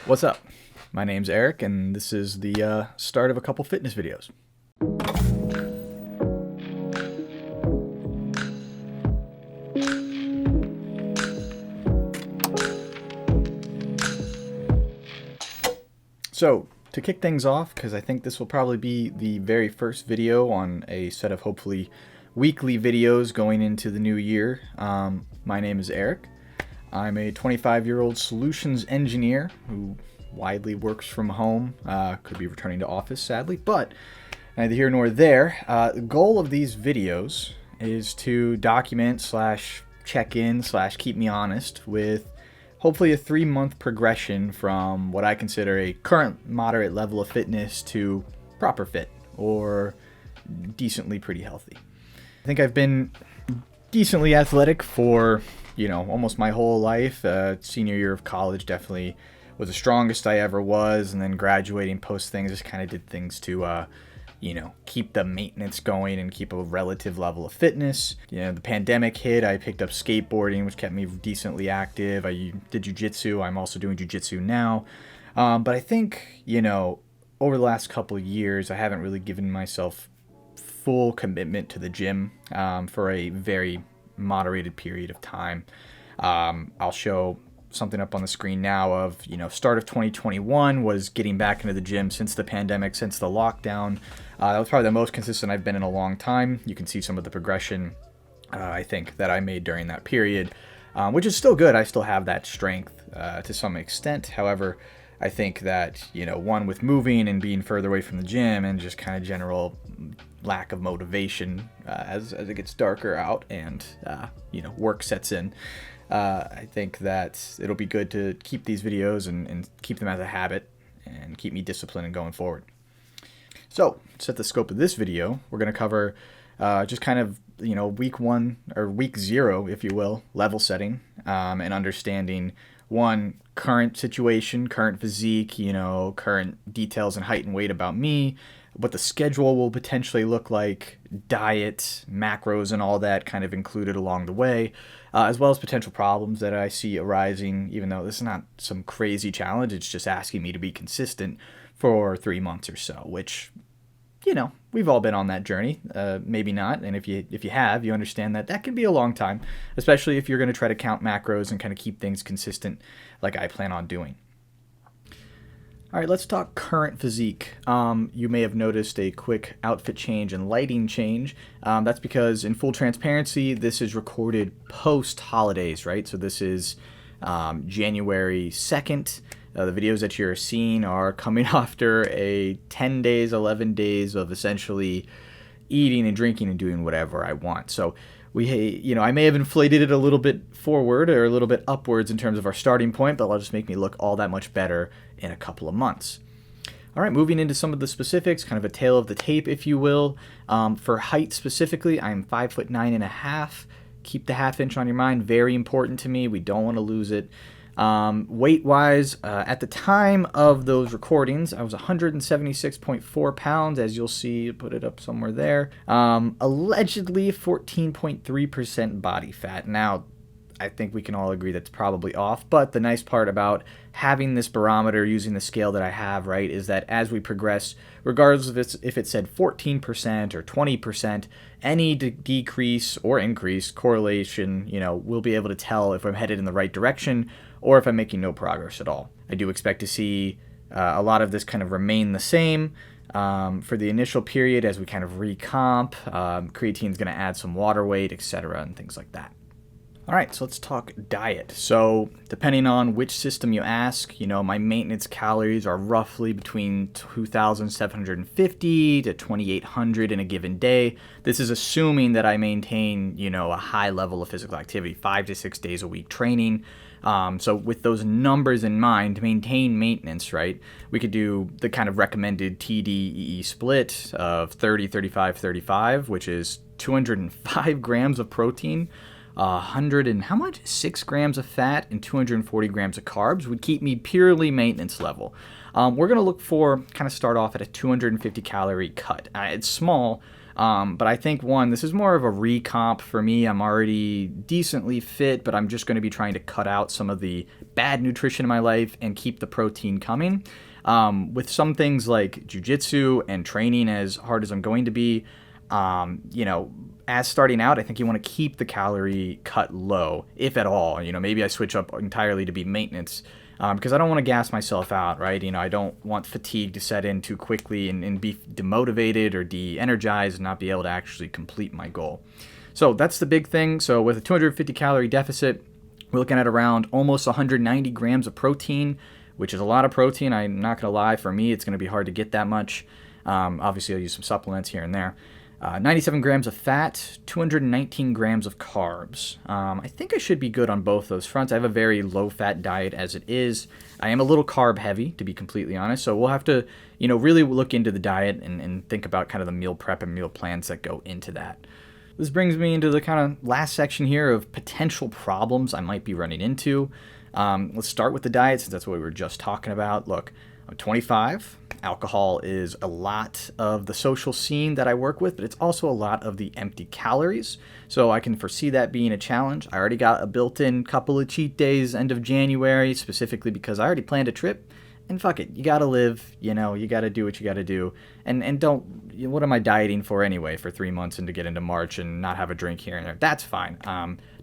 What's up? My name's Eric, and this is the start of a couple fitness videos. So, to kick things off, because I think this will probably be the very first video on a set of hopefully weekly videos going into the new year, my name is Eric. I'm a 25-year-old solutions engineer who widely works from home, could be returning to office sadly, but neither here nor there. The goal of these videos is to document slash check in slash keep me honest with hopefully a 3-month progression from what I consider a current moderate level of fitness to proper fit or decently pretty healthy. I think I've been decently athletic for, almost my whole life. Senior year of college definitely was the strongest I ever was, and then graduating post things just kind of did things to, keep the maintenance going and keep a relative level of fitness. The pandemic hit, I picked up skateboarding, which kept me decently active. I did jiu-jitsu. I'm also doing jiu-jitsu now. But I think, over the last couple of years, I haven't really given myself full commitment to the gym for a very moderated period of time. I'll show something up on the screen now of, start of 2021 was getting back into the gym since the pandemic, since the lockdown. That was probably the most consistent I've been in a long time. You can see some of the progression, I think, that I made during that period, which is still good. I still have that strength to some extent. However, I think that, one, with moving and being further away from the gym and just kind of general lack of motivation as it gets darker out and, work sets in, I think that it'll be good to keep these videos and keep them as a habit and keep me disciplined and going forward. So, to set the scope of this video, we're going to cover just kind of, week 1 or week 0, if you will, level setting and understanding, one, current situation, current physique, current details and height and weight about me, what the schedule will potentially look like, diet, macros, and all that kind of included along the way, as well as potential problems that I see arising, even though this is not some crazy challenge. It's just asking me to be consistent for 3 months or so, which, we've all been on that journey, maybe not. And if you have, you understand that can be a long time, especially if you're going to try to count macros and kind of keep things consistent like I plan on doing. All right, let's talk current physique. You may have noticed a quick outfit change and lighting change. That's because, in full transparency, this is recorded post-holidays, right? So this is January 2nd. The videos that you're seeing are coming after a 10 days, 11 days of essentially eating and drinking and doing whatever I want. So I may have inflated it a little bit forward or a little bit upwards in terms of our starting point, but it'll just make me look all that much better in a couple of months. All right, moving into some of the specifics, kind of a tail of the tape, if you will. For height specifically, I'm 5'9.5". Keep the half inch on your mind. Very important to me. We don't want to lose it. Weight-wise, at the time of those recordings, I was 176.4 pounds, as you'll see, put it up somewhere there. Allegedly 14.3% body fat. Now, I think we can all agree that's probably off, but the nice part about having this barometer, using the scale that I have, right, is that as we progress, regardless of if it said 14% or 20%, any decrease or increase correlation, we'll be able to tell if I'm headed in the right direction or if I'm making no progress at all. I do expect to see a lot of this kind of remain the same for the initial period as we kind of recomp. Creatine's going to add some water weight, etc., and things like that. All right, so let's talk diet. So depending on which system you ask, my maintenance calories are roughly between 2,750 to 2,800 in a given day. This is assuming that I maintain, a high level of physical activity, 5 to 6 days a week training. So with those numbers in mind, to maintain maintenance, right, we could do the kind of recommended TDEE split of 30, 35, 35, which is 205 grams of protein, 100 and how much? 6 grams of fat and 240 grams of carbs would keep me purely maintenance level. We're going to look for, kind of start off at a 250 calorie cut. It's small, But I think, one, this is more of a recomp for me. I'm already decently fit, but I'm just going to be trying to cut out some of the bad nutrition in my life and keep the protein coming. With some things like jujitsu and training as hard as I'm going to be, as starting out, I think you want to keep the calorie cut low, if at all. Maybe I switch up entirely to be maintenance, because I don't want to gas myself out, right? I don't want fatigue to set in too quickly and be demotivated or de-energized and not be able to actually complete my goal. So that's the big thing. So with a 250 calorie deficit, we're looking at around almost 190 grams of protein, which is a lot of protein. I'm not going to lie, for me, it's going to be hard to get that much. Obviously, I'll use some supplements here and there. 97 grams of fat, 219 grams of carbs. I think I should be good on both those fronts. I have a very low-fat diet as it is. I am a little carb-heavy, to be completely honest, so we'll have to, really look into the diet and think about kind of the meal prep and meal plans that go into that. This brings me into the kind of last section here of potential problems I might be running into. Let's start with the diet, since that's what we were just talking about. Look, I'm 25. Alcohol is a lot of the social scene that I work with, but it's also a lot of the empty calories. So I can foresee that being a challenge. I already got a built-in couple of cheat days end of January, specifically because I already planned a trip. And fuck it, you gotta live, you gotta do what you gotta do. And don't, what am I dieting for anyway for 3 months and to get into March and not have a drink here and there? That's fine.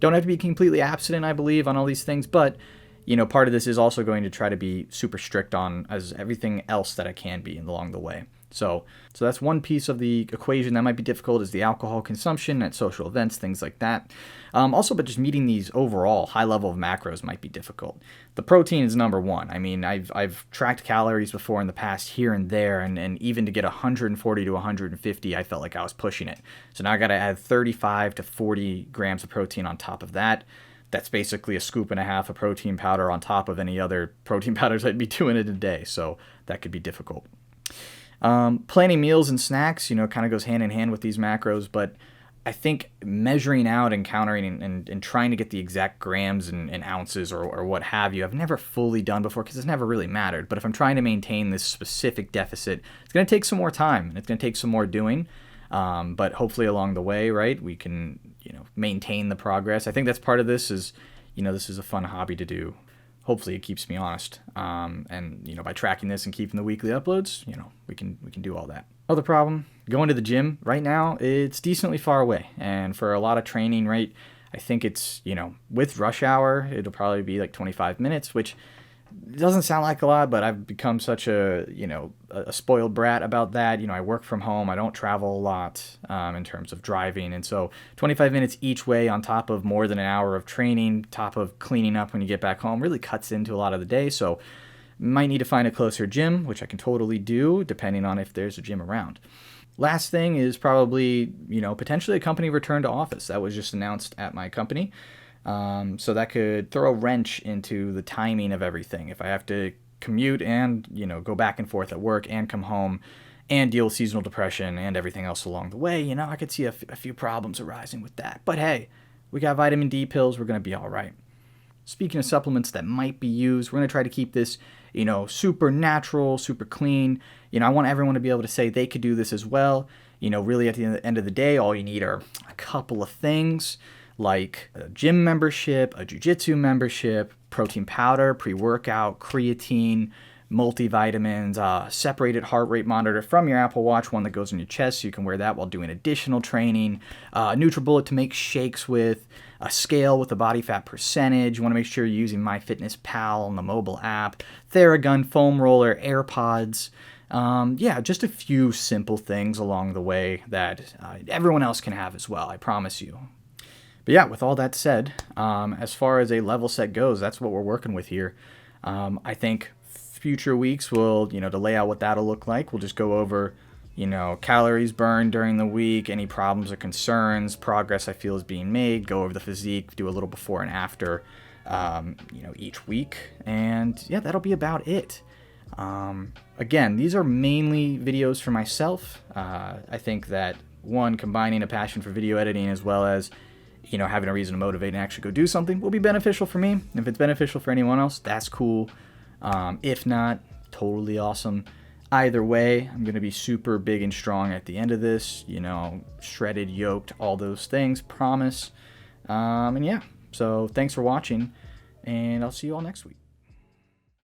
Don't have to be completely abstinent, I believe, on all these things, but part of this is also going to try to be super strict on as everything else that I can be along the way. So that's one piece of the equation that might be difficult, is the alcohol consumption at social events, things like that. But just meeting these overall high level of macros might be difficult. The protein is number one. I mean, I've tracked calories before in the past here and there, and even to get 140 to 150, I felt like I was pushing it. So now I got to add 35 to 40 grams of protein on top of that. That's basically a scoop and a half of protein powder on top of any other protein powders I'd be doing in a day. So that could be difficult. Planning meals and snacks, kind of goes hand in hand with these macros, but I think measuring out and countering and trying to get the exact grams and ounces or what have you, I've never fully done before because it's never really mattered. But if I'm trying to maintain this specific deficit, it's going to take some more time and it's going to take some more doing. But hopefully along the way, right, we can, maintain the progress. I think that's part of this is, this is a fun hobby to do. Hopefully it keeps me honest. And by tracking this and keeping the weekly uploads, we can do all that. Other problem, going to the gym right now, it's decently far away. And for a lot of training, right, I think it's, with rush hour, it'll probably be like 25 minutes, which doesn't sound like a lot, but I've become such a spoiled brat about that. I work from home. I don't travel a lot in terms of driving. And so 25 minutes each way on top of more than an hour of training, top of cleaning up when you get back home, really cuts into a lot of the day. So might need to find a closer gym, which I can totally do depending on if there's a gym around. Last thing is probably, potentially a company return to office. That was just announced at my company. So that could throw a wrench into the timing of everything. If I have to commute and, go back and forth at work and come home and deal with seasonal depression and everything else along the way, I could see a few problems arising with that. But hey, we got vitamin D pills. We're going to be all right. Speaking of supplements that might be used, we're going to try to keep this, super natural, super clean. I want everyone to be able to say they could do this as well. Really at the end of the day, all you need are a couple of things, like a gym membership, a jiu-jitsu membership, protein powder, pre-workout, creatine, multivitamins, separated heart rate monitor from your Apple Watch, one that goes on your chest so you can wear that while doing additional training, NutriBullet to make shakes with, a scale with the body fat percentage. You want to make sure you're using MyFitnessPal on the mobile app, Theragun foam roller, AirPods. Just a few simple things along the way that everyone else can have as well, I promise you. But yeah, with all that said, as far as a level set goes, that's what we're working with here. I think future weeks will, to lay out what that'll look like, we'll just go over, calories burned during the week, any problems or concerns, progress I feel is being made, go over the physique, do a little before and after, each week. And yeah, that'll be about it. Again, these are mainly videos for myself. I think that, one, combining a passion for video editing as well as having a reason to motivate and actually go do something will be beneficial for me. If it's beneficial for anyone else, that's cool. If not, totally awesome. Either way, I'm going to be super big and strong at the end of this, you know, shredded, yoked, all those things, promise. And yeah, so thanks for watching, and I'll see you all next week.